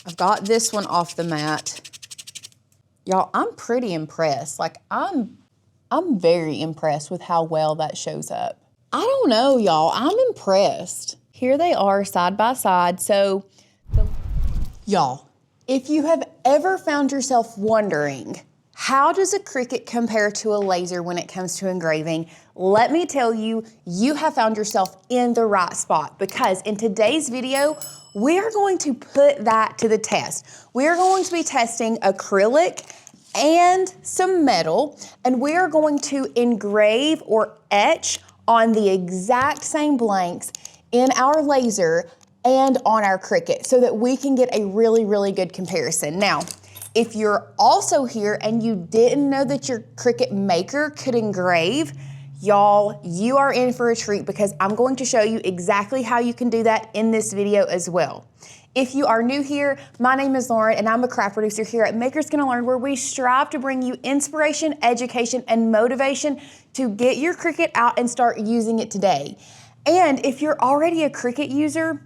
I've got this one off the mat. Y'all, I'm pretty impressed. Like, I'm very impressed with how well that shows up. I don't know, y'all. I'm impressed. Here they are side by side. So, y'all, if you have ever found yourself wondering, how does a Cricut compare to a laser when it comes to engraving? Let me tell you, you have found yourself in the right spot, because in today's video, we are going to put that to the test. We are going to be testing acrylic and some metal, and we are going to engrave or etch on the exact same blanks in our laser and on our Cricut so that we can get a really, really good comparison. Now, if you're also here and you didn't know that your Cricut Maker could engrave, y'all, you are in for a treat, because I'm going to show you exactly how you can do that in this video as well. If you are new here, my name is Lauren and I'm a craft producer here at Makers Gonna Learn, where we strive to bring you inspiration, education, and motivation to get your Cricut out and start using it today. And if you're already a Cricut user,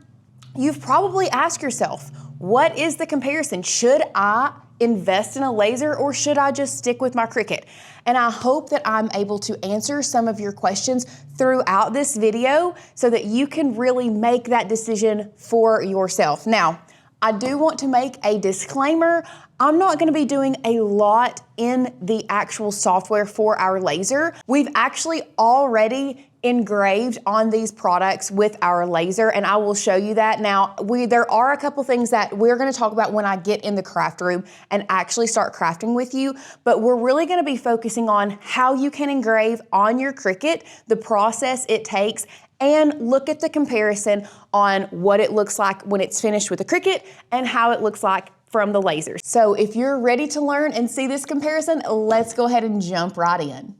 you've probably asked yourself, what is the comparison? Should I invest in a laser or should I just stick with my Cricut? And I hope that I'm able to answer some of your questions throughout this video so that you can really make that decision for yourself. Now, I do want to make a disclaimer. I'm not gonna be doing a lot in the actual software for our laser. We've actually already engraved on these products with our laser, and I will show you that. Now, there are a couple things that we're gonna talk about when I get in the craft room and actually start crafting with you, but we're really gonna be focusing on how you can engrave on your Cricut, the process it takes, and look at the comparison on what it looks like when it's finished with the Cricut and how it looks like from the laser. So if you're ready to learn and see this comparison, let's go ahead and jump right in.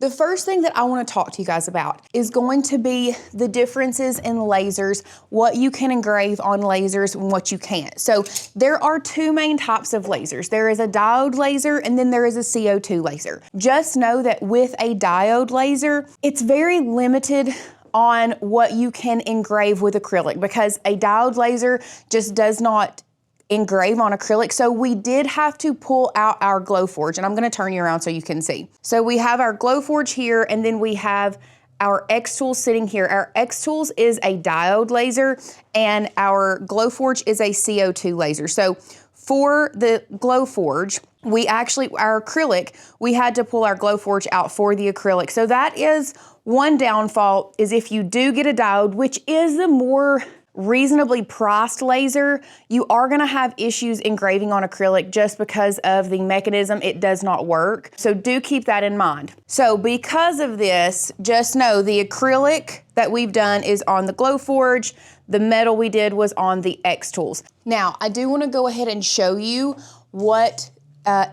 The first thing that I want to talk to you guys about is going to be the differences in lasers, what you can engrave on lasers and what you can't. So there are two main types of lasers. There is a diode laser and then there is a CO2 laser. Just know that with a diode laser, it's very limited on what you can engrave with acrylic, because a diode laser just does not engrave on acrylic. So we did have to pull out our Glowforge, and I'm gonna turn you around so you can see. So we have our Glowforge here, and then we have our X Tools sitting here. Our X Tools is a diode laser, and our Glowforge is a CO2 laser. So for the Glowforge, our acrylic, we had to pull our Glowforge out for the acrylic. So that is one downfall, is if you do get a diode, which is the more reasonably priced laser, you are gonna have issues engraving on acrylic just because of the mechanism. It does not work. So do keep that in mind. So because of this, just know the acrylic that we've done is on the Glowforge. The metal we did was on the X Tools. Now, I do wanna go ahead and show you what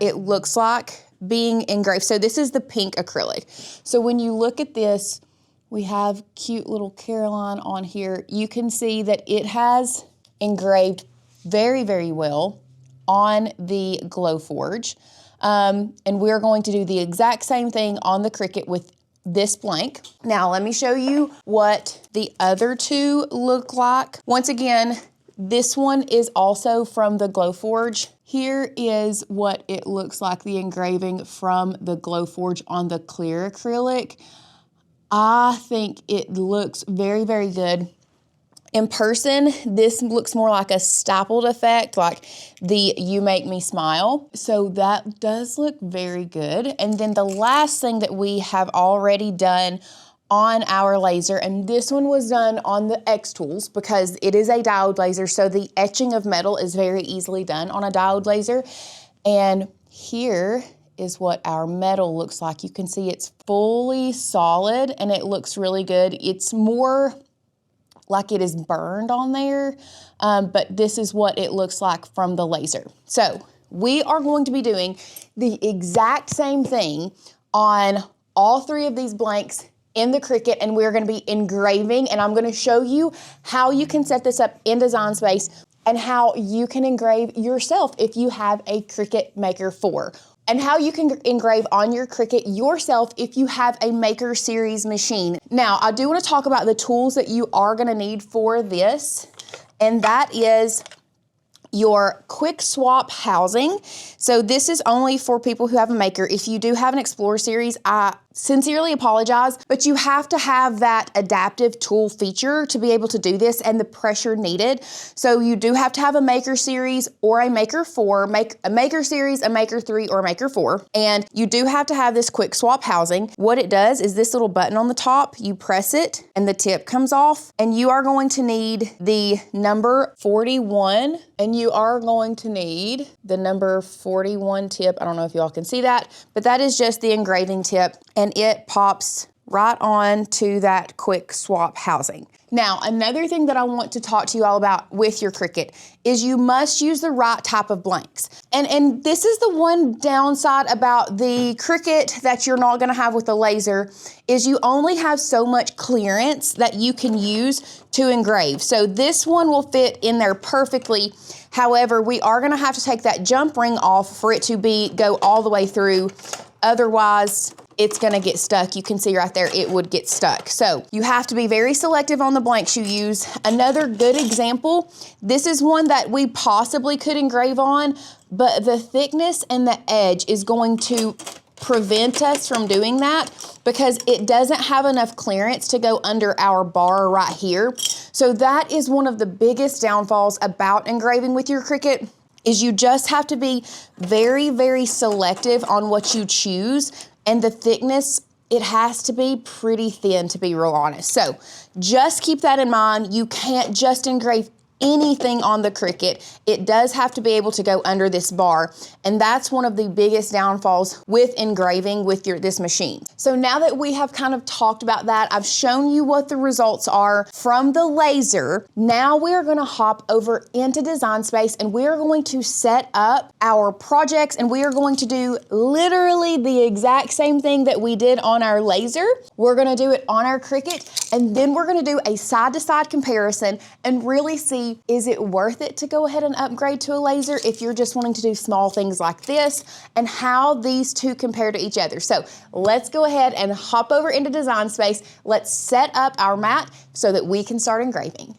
it looks like being engraved. So this is the pink acrylic. So when you look at this, we have cute little Caroline on here. You can see that it has engraved very, very well on the Glowforge. And we're going to do the exact same thing on the Cricut with this blank. Now, let me show you what the other two look like. Once again, this one is also from the Glowforge. Here is what it looks like, the engraving from the Glowforge on the clear acrylic. I think it looks very, very good. In person, this looks more like a stippled effect, like the You Make Me Smile. So that does look very good. And then the last thing that we have already done on our laser, and this one was done on the X Tools because it is a diode laser, so the etching of metal is very easily done on a diode laser. And here is what our metal looks like. You can see it's fully solid and it looks really good. It's more like it is burned on there, but this is what it looks like from the laser. So we are going to be doing the exact same thing on all three of these blanks in the Cricut, and we're gonna be engraving, and I'm gonna show you how you can set this up in Design Space and how you can engrave yourself if you have a Cricut Maker 4. And how you can engrave on your Cricut yourself if you have a Maker Series machine. Now, I do want to talk about the tools that you are going to need for this, and that is your quick swap housing. So this is only for people who have a maker. If you do have an Explorer series, I sincerely apologize, but you have to have that adaptive tool feature to be able to do this and the pressure needed. So you do have to have a maker series or a maker 4, a maker series, a maker 3, or a maker 4. And you do have to have this quick swap housing. What it does is this little button on the top, you press it and the tip comes off, and you are going to need the number 41, and you are going to need the number 41 tip. I don't know if y'all can see that, but that is just the engraving tip, and it pops right on to that quick swap housing. Now, another thing that I want to talk to you all about with your Cricut is you must use the right type of blanks. And this is the one downside about the Cricut that you're not gonna have with the laser, is you only have so much clearance that you can use to engrave. So this one will fit in there perfectly. However, we are gonna have to take that jump ring off for it to go all the way through. Otherwise, it's gonna get stuck. You can see right there, it would get stuck. So you have to be very selective on the blanks you use. Another good example, this is one that we possibly could engrave on, but the thickness and the edge is going to prevent us from doing that because it doesn't have enough clearance to go under our bar right here. So that is one of the biggest downfalls about engraving with your Cricut, is you just have to be very, very selective on what you choose. And the thickness, it has to be pretty thin, to be real honest. So just keep that in mind. You can't just engrave anything on the Cricut. It does have to be able to go under this bar. And that's one of the biggest downfalls with engraving with this machine. So now that we have kind of talked about that, I've shown you what the results are from the laser. Now we are gonna hop over into Design Space and we are going to set up our projects, and we are going to do literally the exact same thing that we did on our laser. We're gonna do it on our Cricut, and then we're gonna do a side-to-side comparison and really see, is it worth it to go ahead and upgrade to a laser if you're just wanting to do small things like this, and how these two compare to each other. So let's go ahead and hop over into Design Space. Let's set up our mat so that we can start engraving.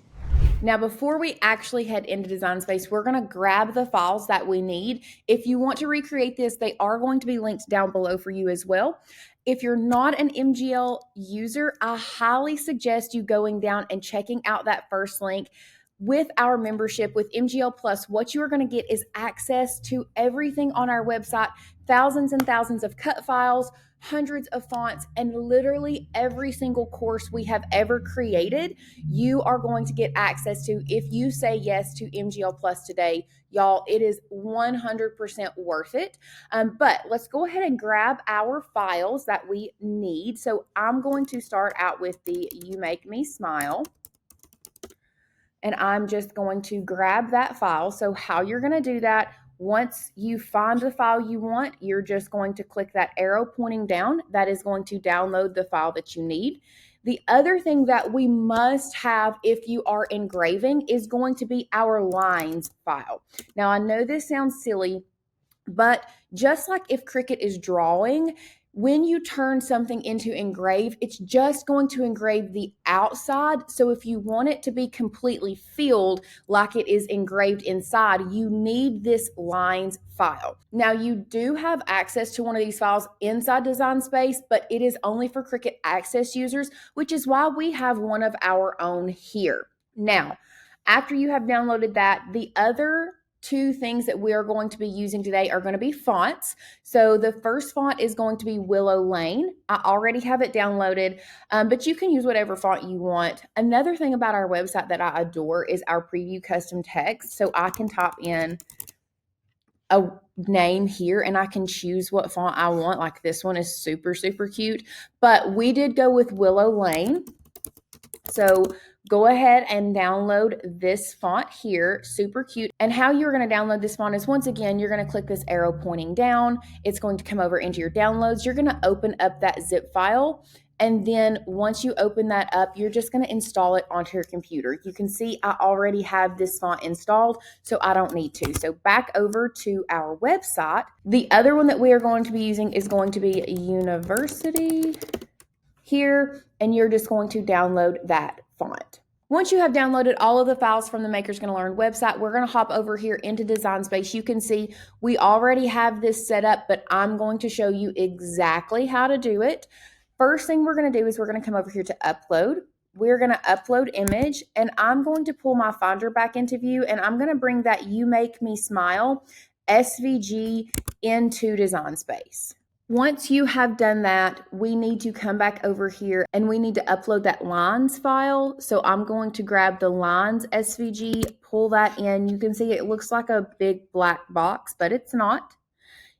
Now, before we actually head into Design Space, we're gonna grab the files that we need. If you want to recreate this, they are going to be linked down below for you as well. If you're not an MGL user, I highly suggest you going down and checking out that first link. With our membership with MGL Plus, what you are going to get is access to everything on our website, thousands and thousands of cut files, hundreds of fonts, and literally every single course we have ever created, you are going to get access to if you say yes to MGL Plus today. Y'all, it is 100% worth it. But let's go ahead and grab our files that we need. So I'm going to start out with the You Make Me Smile. And I'm just going to grab that file. So how you're going to do that, once you find the file you want, you're just going to click that arrow pointing down. That is going to download the file that you need. The other thing that we must have if you are engraving is going to be our lines file. Now, I know this sounds silly, but just like if Cricut is drawing, when you turn something into engrave, it's just going to engrave the outside. So if you want it to be completely filled like it is engraved inside, you need this lines file. Now, you do have access to one of these files inside Design Space, but it is only for Cricut Access users, which is why we have one of our own here. Now, after you have downloaded that, the other two things that we are going to be using today are going to be fonts. So the first font is going to be Willow Lane. I already have it downloaded, but you can use whatever font you want. Another thing about our website that I adore is our preview custom text. So I can type in a name here and I can choose what font I want. Like this one is super, super cute, but we did go with Willow Lane. So go ahead and download this font here, super cute. And how you're going to download this font is, once again, you're going to click this arrow pointing down. It's going to come over into your downloads. You're going to open up that zip file. And then once you open that up, you're just going to install it onto your computer. You can see I already have this font installed, so I don't need to. So back over to our website. The other one that we are going to be using is going to be University here, and you're just going to download that font. Once you have downloaded all of the files from the Makers Gonna Learn website, we're gonna hop over here into Design Space. You can see we already have this set up, but I'm going to show you exactly how to do it. First thing we're gonna do is we're gonna come over here to upload. We're gonna upload image, and I'm going to pull my Finder back into view, and I'm gonna bring that You Make Me Smile SVG into Design Space. Once you have done that, we need to come back over here and we need to upload that lines file. So I'm going to grab the lines SVG, pull that in. You can see it looks like a big black box, but it's not.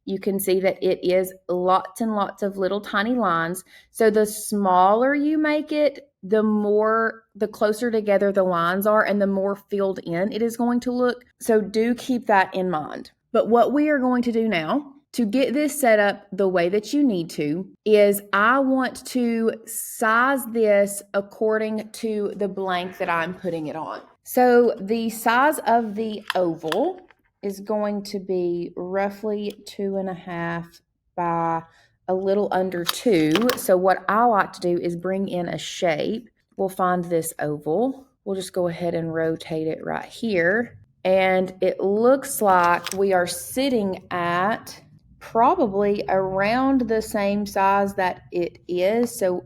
You can see that it is lots and lots of little tiny lines. So the smaller you make it, the closer together the lines are and the more filled in it is going to look. So do keep that in mind. But what we are going to do now to get this set up the way that you need to is I want to size this according to the blank that I'm putting it on. So the size of the oval is going to be roughly 2.5 by a little under 2. So what I like to do is bring in a shape. We'll find this oval. We'll just go ahead and rotate it right here. And it looks like we are sitting at probably around the same size that it is. So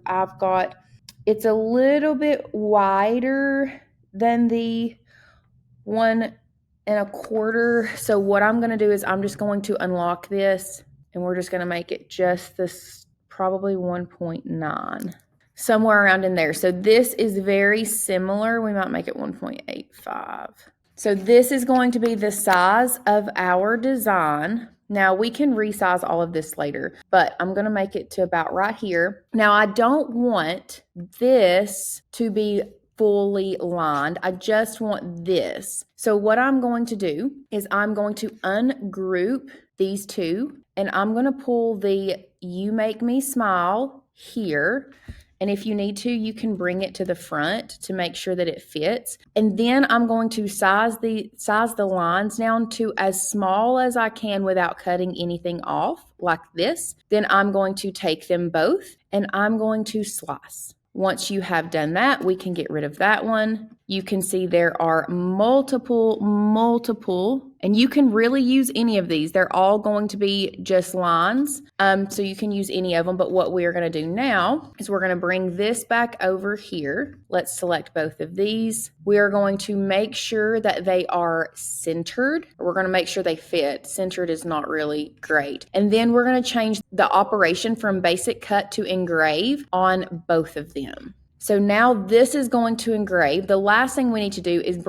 it's a little bit wider than the 1.25. So what I'm going to do is I'm just going to unlock this and we're just going to make it just this, probably 1.9, somewhere around in there. So this is very similar. We might make it 1.85. So this is going to be the size of our design. Now we can resize all of this later, but I'm going to make it to about right here. Now I don't want this to be fully lined. I just want this. So what I'm going to do is I'm going to ungroup these two and I'm going to pull the You Make Me Smile here. And if you need to, you can bring it to the front to make sure that it fits. And then I'm going to size the lines down to as small as I can without cutting anything off, like this. Then I'm going to take them both and I'm going to slice. Once you have done that, we can get rid of that one. You can see there are multiple, and you can really use any of these. They're all going to be just lines, so you can use any of them. But what we are going to do now is we're going to bring this back over here. Let's select both of these. We are going to make sure that they are centered. We're going to make sure they fit. Centered is not really great. And then we're going to change the operation from basic cut to engrave on both of them. So now this is going to engrave. The last thing we need to do is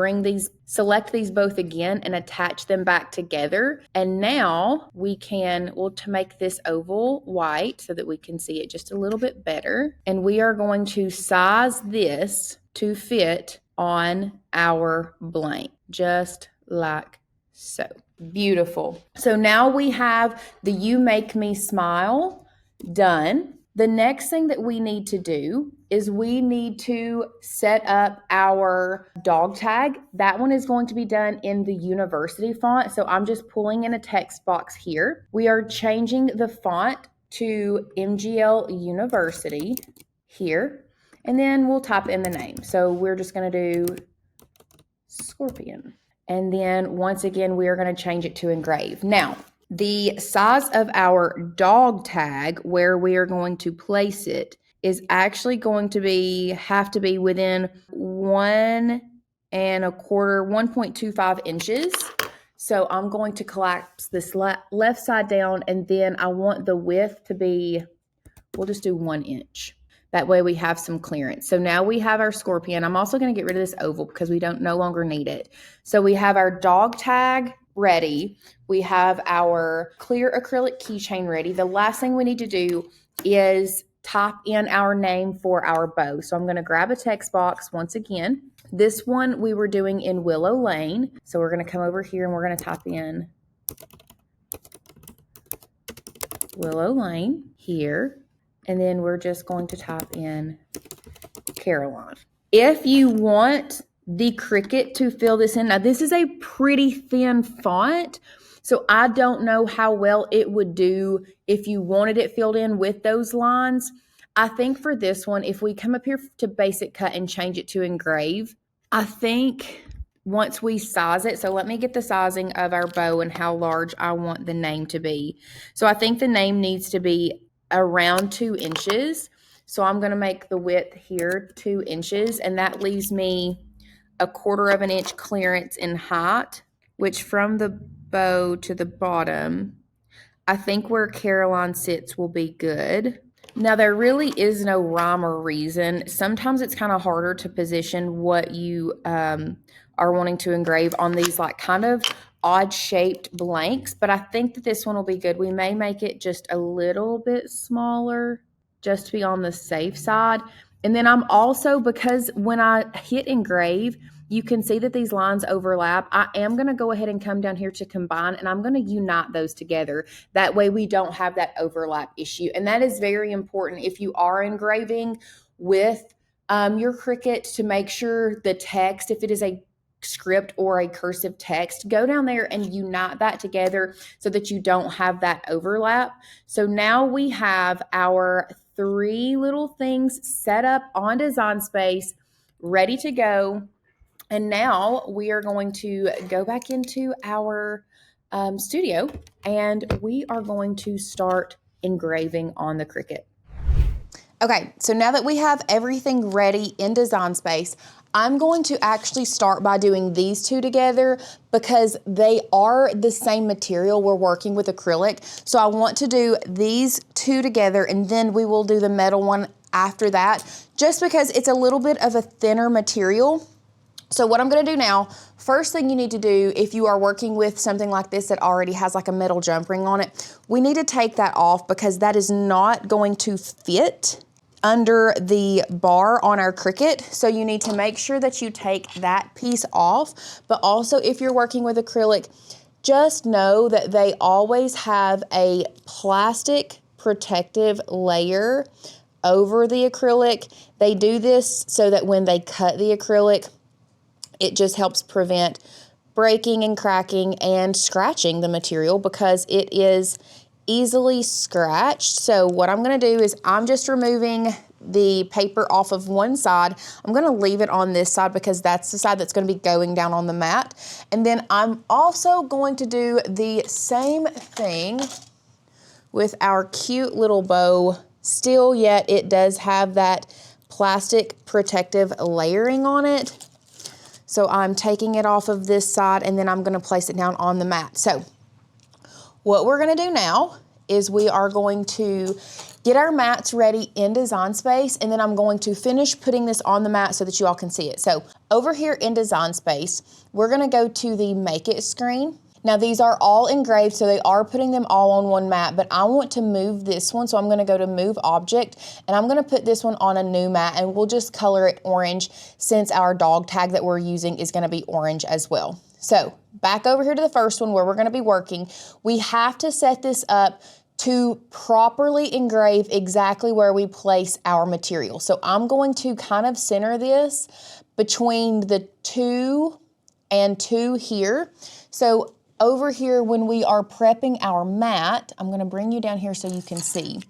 select these both again and attach them back together. And now to make this oval white so that we can see it just a little bit better. And we are going to size this to fit on our blank, just like so. Beautiful. So now we have the You Make Me Smile done. The next thing that we need to do is we need to set up our dog tag. That one is going to be done in the university font. So I'm just pulling in a text box here. We are changing the font to MGL University here, and then we'll type in the name. So we're just going to do Scorpion. And then once again, we are going to change it to engrave. Now, the size of our dog tag, where we are going to place it, is actually going to have to be within 1.25 inches. So I'm going to collapse this left side down, and then I want the width to be, we'll just do 1 inch. That way we have some clearance. So now we have our scorpion. I'm also going to get rid of this oval because we no longer need it. So we have our dog tag ready. We have our clear acrylic keychain ready. The last thing we need to do is type in our name for our bow. So I'm going to grab a text box once again. This one we were doing in Willow Lane. So we're going to come over here and we're going to type in Willow Lane here. And then we're just going to type in Caroline. If you want the Cricut to fill this in, now this is a pretty thin font, so I don't know how well it would do if you wanted it filled in with those lines. I think for this one, if we come up here to basic cut and change it to engrave, I think once we size it, so let me get the sizing of our bow and how large I want the name to be. So I think the name needs to be around 2 inches. So I'm going to make the width here 2 inches, and that leaves me a 1/4 of an inch clearance in height, which from the bow to the bottom, I think where Caroline sits will be good. Now, there really is no rhyme or reason. Sometimes it's kind of harder to position what you are wanting to engrave on these like kind of odd shaped blanks, but I think that this one will be good. We may make it just a little bit smaller just to be on the safe side. And then I'm also, because when I hit engrave, you can see that these lines overlap. I am going to go ahead and come down here to combine, and I'm going to unite those together. That way we don't have that overlap issue. And that is very important if you are engraving with your Cricut, to make sure the text, if it is a script or a cursive text, go down there and unite that together so that you don't have that overlap. So now we have our 3 little things set up on Design Space, ready to go. And now we are going to go back into our studio, and we are going to start engraving on the Cricut. Okay, so now that we have everything ready in Design Space, I'm going to actually start by doing these 2 together because they are the same material. We're working with acrylic. So I want to do these 2 together, and then we will do the metal one after that, just because it's a little bit of a thinner material. So what I'm going to do now, first thing you need to do if you are working with something like this that already has like a metal jump ring on it, we need to take that off because that is not going to fit under the bar on our Cricut. So you need to make sure that you take that piece off. But also if you're working with acrylic, just know that they always have a plastic protective layer over the acrylic. They do this so that when they cut the acrylic, it just helps prevent breaking and cracking and scratching the material because it is easily scratched. So what I'm going to do is I'm just removing the paper off of one side. I'm going to leave it on this side because that's the side that's going to be going down on the mat. And then I'm also going to do the same thing with our cute little bow. Still, yet it does have that plastic protective layering on it. So I'm taking it off of this side, and then I'm going to place it down on the mat. So what we're going to do now is we are going to get our mats ready in Design Space, and then I'm going to finish putting this on the mat so that you all can see it. So over here in Design Space, we're going to go to the Make It screen. Now these are all engraved, so they are putting them all on one mat, but I want to move this one, so I'm going to go to Move Object, and I'm going to put this one on a new mat, and we'll just color it orange since our dog tag that we're using is going to be orange as well. So back over here to the first one where we're going to be working, we have to set this up to properly engrave exactly where we place our material. So I'm going to kind of center this between the 2 and 2 here. So over here, when we are prepping our mat, I'm going to bring you down here so you can see.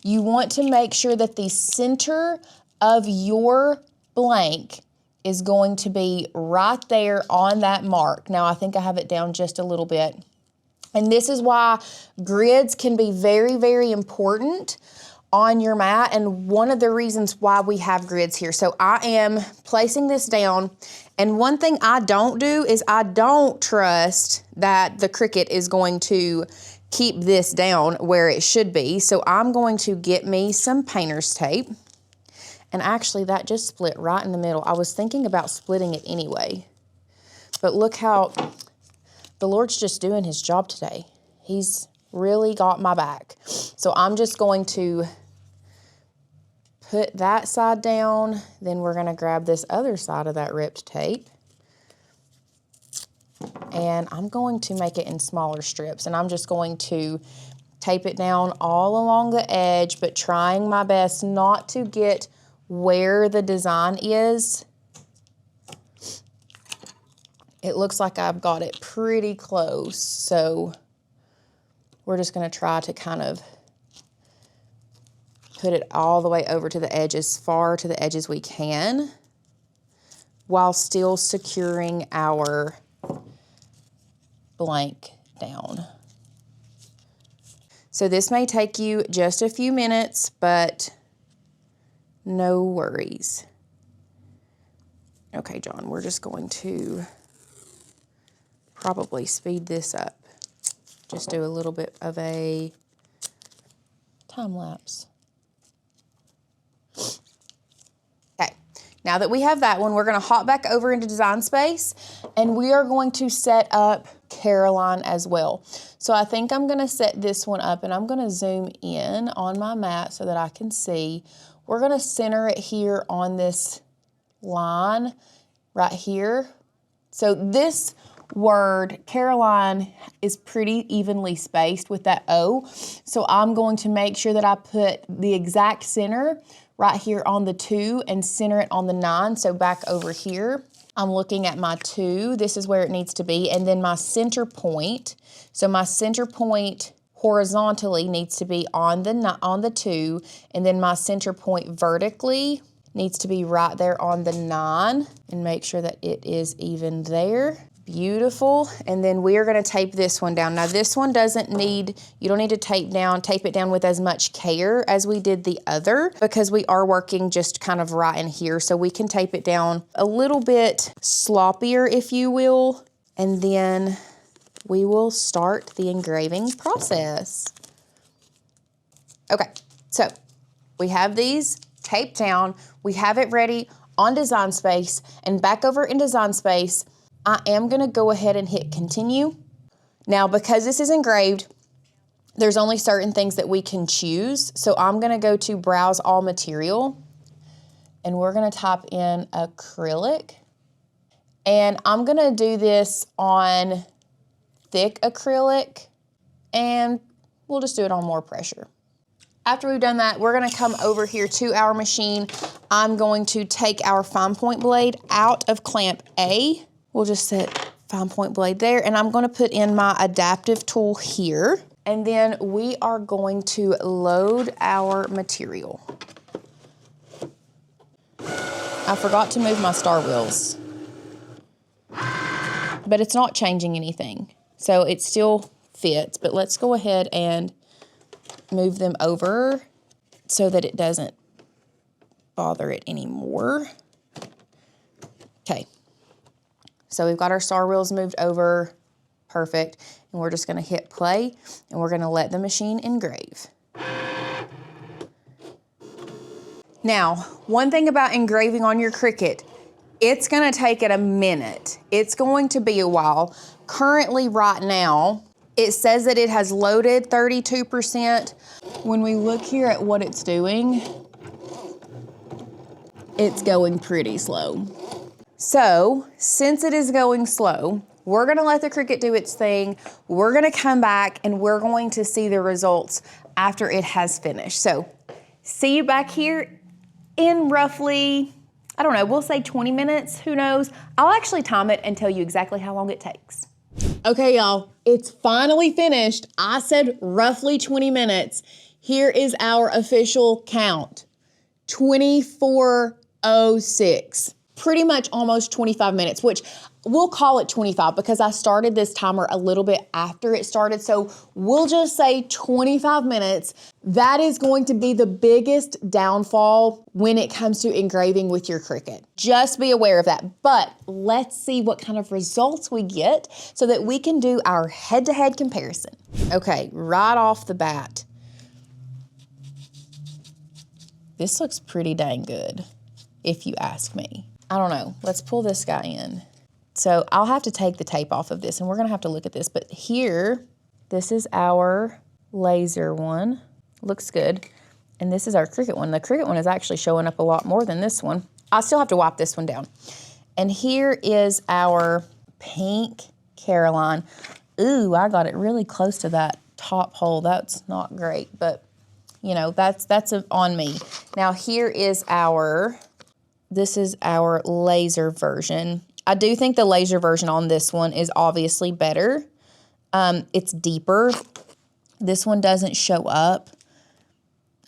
You want to make sure that the center of your blank is going to be right there on that mark. Now, I think I have it down just a little bit. And this is why grids can be very, very important on your mat, and one of the reasons why we have grids here. So I am placing this down, and one thing I don't do is I don't trust that the Cricut is going to keep this down where it should be. So I'm going to get me some painter's tape, and actually that just split right in the middle. I was thinking about splitting it anyway, but look how the Lord's just doing his job today. He's really got my back. So I'm just going to put that side down. Then we're going to grab this other side of that ripped tape. And I'm going to make it in smaller strips. And I'm just going to tape it down all along the edge, but trying my best not to get where the design is. It looks like I've got it pretty close. So we're just going to try to kind of put it all the way over to the edge, as far to the edge as we can. while still securing our blank down. So this may take you just a few minutes, but no worries. Okay, John, we're just going to probably speed this up. Just do a little bit of a time lapse. Okay, now that we have that one, we're gonna hop back over into Design Space, and we are going to set up Caroline as well. So I think I'm gonna set this one up, and I'm gonna zoom in on my mat so that I can see. We're gonna center it here on this line right here. So this word, Caroline, is pretty evenly spaced with that O. So I'm going to make sure that I put the exact center right here on the 2 and center it on the 9. So back over here, I'm looking at my 2. This is where it needs to be. And then my center point. So my center point horizontally needs to be on the 2. And then my center point vertically needs to be right there on the 9. And make sure that it is even there. Beautiful. And then we are going to tape this one down. Now this one doesn't need, you don't need to tape it down with as much care as we did the other, because we are working just kind of right in here. So we can tape it down a little bit sloppier, if you will. And then we will start the engraving process. Okay, so we have these taped down. We have it ready on Design Space, and back over in Design Space, I am gonna go ahead and hit continue. Now, because this is engraved, there's only certain things that we can choose. So I'm gonna go to browse all material, and we're gonna type in acrylic. And I'm gonna do this on thick acrylic, and we'll just do it on more pressure. After we've done that, we're gonna come over here to our machine. I'm going to take our fine point blade out of clamp A. We'll just set fine point blade there, and I'm gonna put in my adaptive tool here, and then we are going to load our material. I forgot to move my star wheels, but it's not changing anything. So it still fits, but let's go ahead and move them over so that it doesn't bother it anymore. Okay. So we've got our star wheels moved over, perfect. And we're just gonna hit play, and we're gonna let the machine engrave. Now, one thing about engraving on your Cricut, it's gonna take it a minute. It's going to be a while. Currently, right now, it says that it has loaded 32%. When we look here at what it's doing, it's going pretty slow. So, since it is going slow, we're gonna let the Cricut do its thing. We're gonna come back, and we're going to see the results after it has finished. So, see you back here in roughly, I don't know, we'll say 20 minutes, who knows? I'll actually time it and tell you exactly how long it takes. Okay, y'all, it's finally finished. I said roughly 20 minutes. Here is our official count, 24:06. Pretty much almost 25 minutes, which we'll call it 25 because I started this timer a little bit after it started. So we'll just say 25 minutes. That is going to be the biggest downfall when it comes to engraving with your Cricut. Just be aware of that. But let's see what kind of results we get so that we can do our head-to-head comparison. Okay, right off the bat, this looks pretty dang good, if you ask me. I don't know. Let's pull this guy in. So I'll have to take the tape off of this, and we're gonna have to look at this. But here, this is our laser one. Looks good. And this is our Cricut one. The Cricut one is actually showing up a lot more than this one. I still have to wipe this one down. And here is our pink Caroline. Ooh, I got it really close to that top hole. That's not great, but you know, that's on me. Now here is this is our laser version. I do think the laser version on this one is obviously better. It's deeper. This one doesn't show up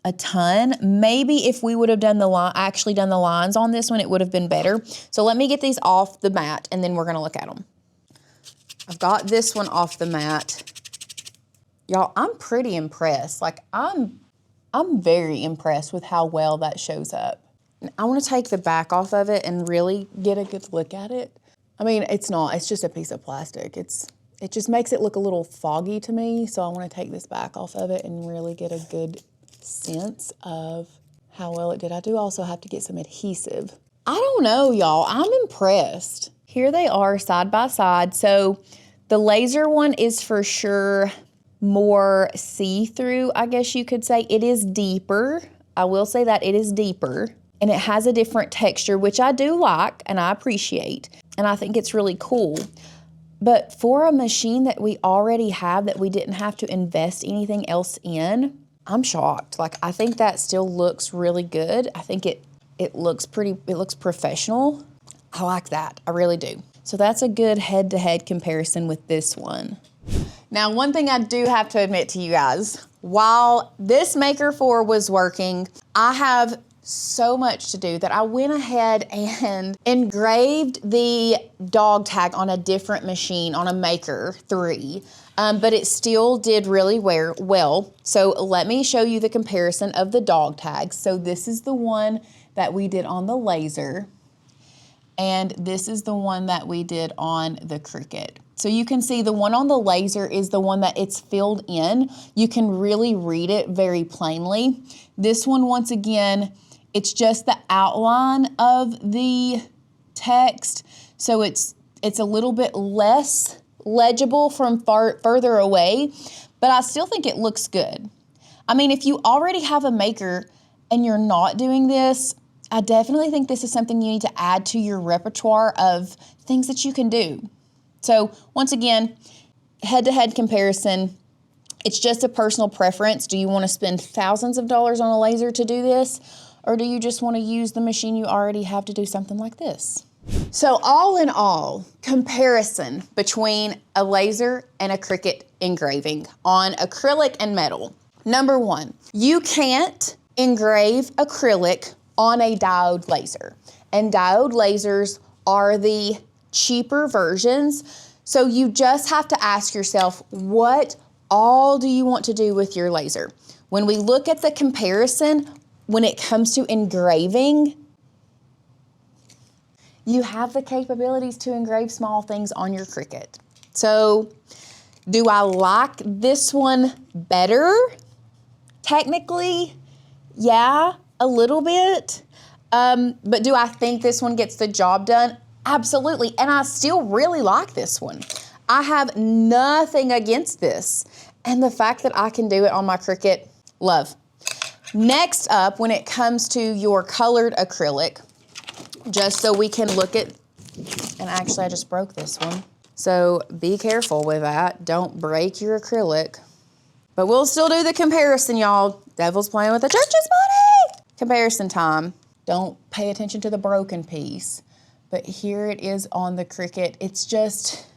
a ton. Maybe if we would have done actually done the lines on this one, it would have been better. So let me get these off the mat and then we're gonna look at them. I've got this one off the mat. Y'all, I'm pretty impressed. Like I'm very impressed with how well that shows up. I want to take the back off of it and really get a good look at it. I mean, it's just a piece of plastic. It just makes it look a little foggy to me. So I want to take this back off of it and really get a good sense of how well it did. I do also have to get some adhesive. I don't know, y'all. I'm impressed. Here they are side by side. So the laser one is for sure more see-through, I guess you could say. It is deeper. I will say that it is deeper. And it has a different texture, which I do like and I appreciate. And I think it's really cool. But for a machine that we already have that we didn't have to invest anything else in, I'm shocked. Like, I think that still looks really good. I think it looks professional. I like that, I really do. So that's a good head-to-head comparison with this one. Now, one thing I do have to admit to you guys, while this Maker 4 was working, I have so much to do that I went ahead and engraved the dog tag on a different machine, on a Maker 3, but it still did really well. So let me show you the comparison of the dog tags. So this is the one that we did on the laser, and this is the one that we did on the Cricut. So you can see the one on the laser is the one that it's filled in. You can really read it very plainly. This one, once again, it's just the outline of the text, so it's a little bit less legible from further away, but I still think it looks good. I mean, if you already have a Maker and you're not doing this, I definitely think this is something you need to add to your repertoire of things that you can do. So once again, head-to-head comparison, it's just a personal preference. Do you want to spend thousands of dollars on a laser to do this? Or do you just want to use the machine you already have to do something like this? So all in all, comparison between a laser and a Cricut engraving on acrylic and metal. Number one, you can't engrave acrylic on a diode laser. And diode lasers are the cheaper versions. So you just have to ask yourself, what all do you want to do with your laser? When we look at the comparison, when it comes to engraving, you have the capabilities to engrave small things on your Cricut. So, do I like this one better? Technically, yeah, a little bit. But do I think this one gets the job done? Absolutely, and I still really like this one. I have nothing against this. And the fact that I can do it on my Cricut, love. Next up, when it comes to your colored acrylic, just so we can look at, and actually I just broke this one. So be careful with that. Don't break your acrylic. But we'll still do the comparison, y'all. Devil's playing with the church's money. Comparison time. Don't pay attention to the broken piece. But here it is on the Cricut. It's just,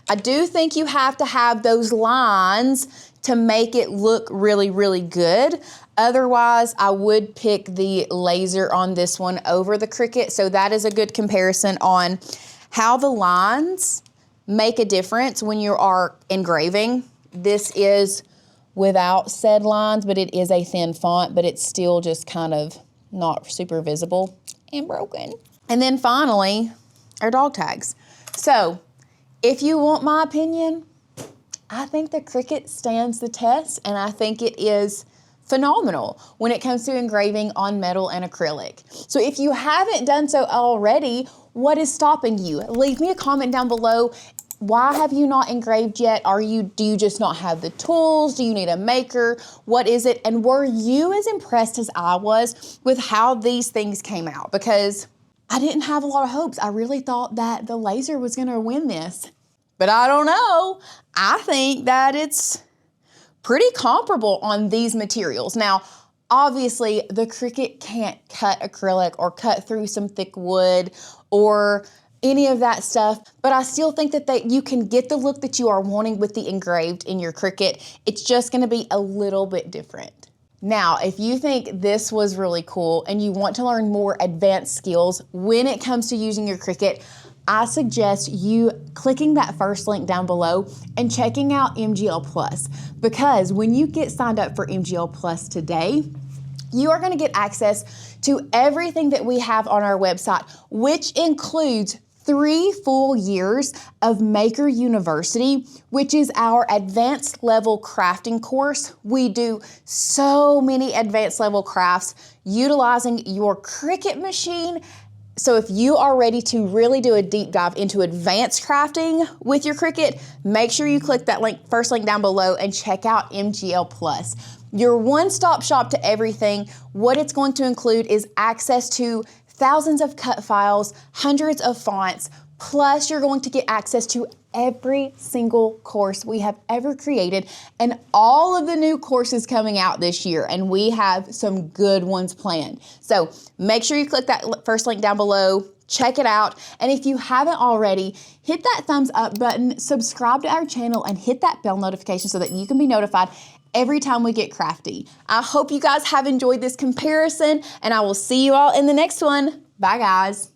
I do think you have to have those lines to make it look really, really good. Otherwise, I would pick the laser on this one over the Cricut. So that is a good comparison on how the lines make a difference when you are engraving. This is without said lines, but it is a thin font, but it's still just kind of not super visible and broken. And then finally, our dog tags. So if you want my opinion, I think the Cricut stands the test, and I think it is phenomenal when it comes to engraving on metal and acrylic. So if you haven't done so already, what is stopping you? Leave me a comment down below. Why have you not engraved yet? Do you just not have the tools? Do you need a Maker? What is it? And were you as impressed as I was with how these things came out? Because I didn't have a lot of hopes. I really thought that the laser was gonna win this, but I don't know. I think that it's pretty comparable on these materials. Now, obviously, the Cricut can't cut acrylic or cut through some thick wood or any of that stuff, but I still think that you can get the look that you are wanting with the engraved in your Cricut. It's just gonna be a little bit different. Now, if you think this was really cool and you want to learn more advanced skills when it comes to using your Cricut, I suggest you clicking that first link down below and checking out MGL Plus, because when you get signed up for MGL Plus today, you are going to get access to everything that we have on our website, which includes 3 full years of Maker University, which is our advanced level crafting course. We do so many advanced level crafts utilizing your Cricut machine. So if you are ready to really do a deep dive into advanced crafting with your Cricut, make sure you click that link, first link down below, and check out MGL Plus. Your one-stop shop to everything. What it's going to include is access to thousands of cut files, hundreds of fonts, plus you're going to get access to every single course we have ever created and all of the new courses coming out this year, and we have some good ones planned. So make sure you click that first link down below, check it out, and if you haven't already, hit that thumbs up button, subscribe to our channel, and hit that bell notification so that you can be notified every time we get crafty. I hope you guys have enjoyed this comparison, and I will see you all in the next one. Bye, guys.